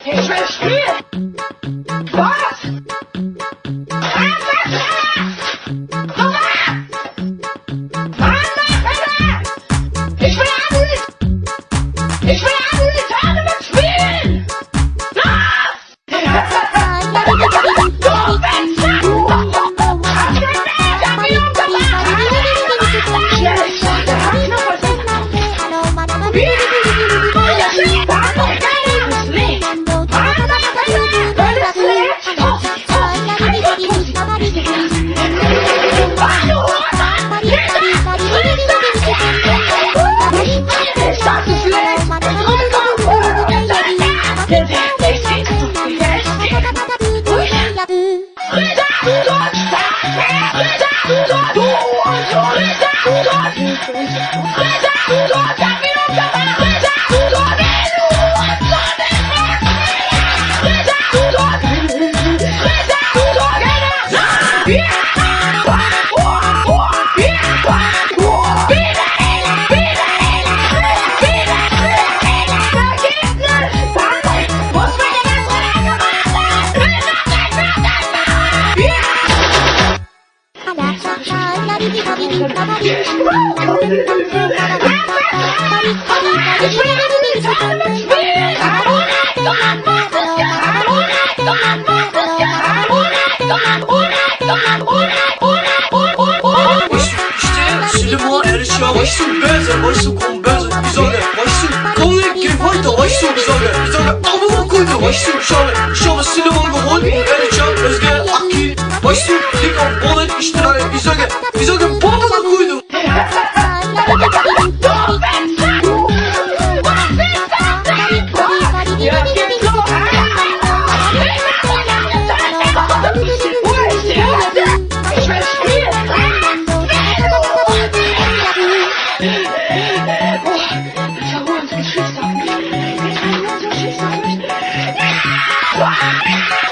Ich will spielen! Was? Ich will Tournament spielen! Weißt du, böse, weißt du, komm böse, ich sage, weißt du, komm nicht, geh weiter, weißt du, ich sage, aber gut, weißt du, ich habe Cinnamon geholt, es geht Aki, weißt du, Dick auf Boden, ich sage, Papa, da gut. Wow!